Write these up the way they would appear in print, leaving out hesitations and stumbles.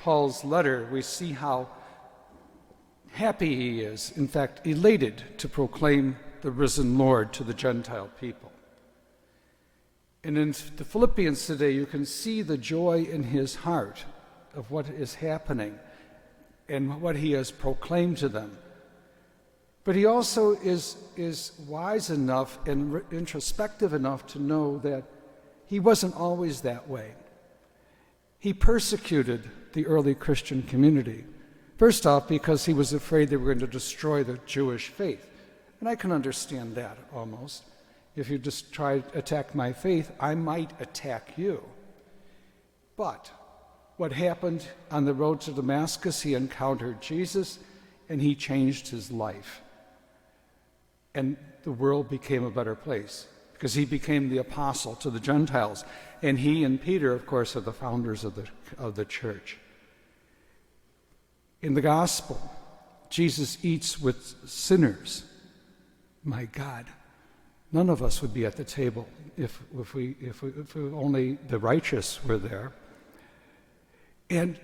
Paul's letter, we see how happy he is, in fact, elated to proclaim the risen Lord to the Gentile people. And in the Philippians today, you can see the joy in his heart of what is happening and what he has proclaimed to them. But he also is wise enough and introspective enough to know that he wasn't always that way. He persecuted the early Christian community. First off, because he was afraid they were going to destroy the Jewish faith. And I can understand that almost. If you just try to attack my faith, I might attack you. But what happened on the road to Damascus, he encountered Jesus and he changed his life. And the world became a better place because he became the apostle to the Gentiles. And he and Peter, of course, are the founders of the church. In the gospel, Jesus eats with sinners. My God, none of us would be at the table if only the righteous were there. And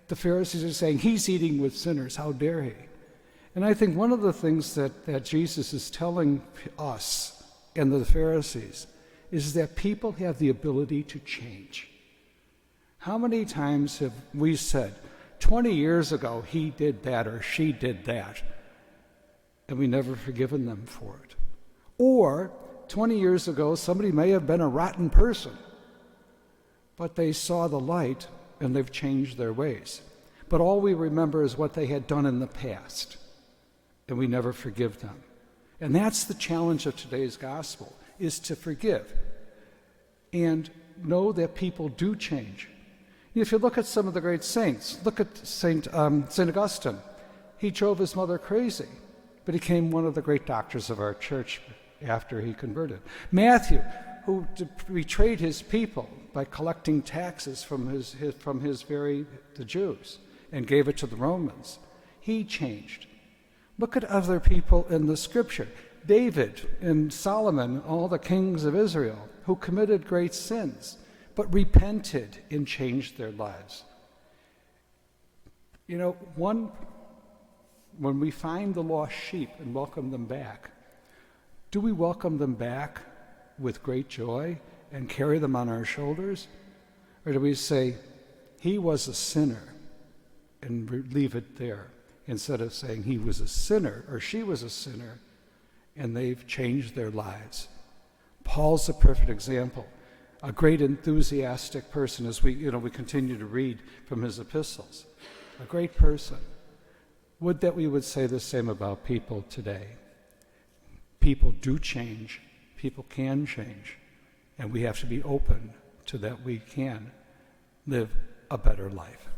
the Pharisees are saying, he's eating with sinners, how dare he? And I think one of the things that Jesus is telling us and the Pharisees is that people have the ability to change. How many times have we said, 20 years ago he did that or she did that, and we never forgiven them for it? Or 20 years ago somebody may have been a rotten person, but they saw the light and they've changed their ways. But all we remember is what they had done in the past, and we never forgive them. And that's the challenge of today's gospel, is to forgive and know that people do change. If you look at some of the great saints, look at St. Augustine. He drove his mother crazy, but he became one of the great doctors of our church after he converted. Matthew, who betrayed his people by collecting taxes from the Jews and gave it to the Romans, he changed. Look at other people in the scripture. David and Solomon, all the kings of Israel, who committed great sins, but repented and changed their lives. You know, when we find the lost sheep and welcome them back, do we welcome them back with great joy and carry them on our shoulders? Or do we say, he was a sinner, and leave it there, instead of saying he was a sinner or she was a sinner and they've changed their lives? Paul's a perfect example, a great enthusiastic person as we continue to read from his epistles, a great person. Would that we would say the same about people today. People do change, people can change, and we have to be open to that we can live a better life.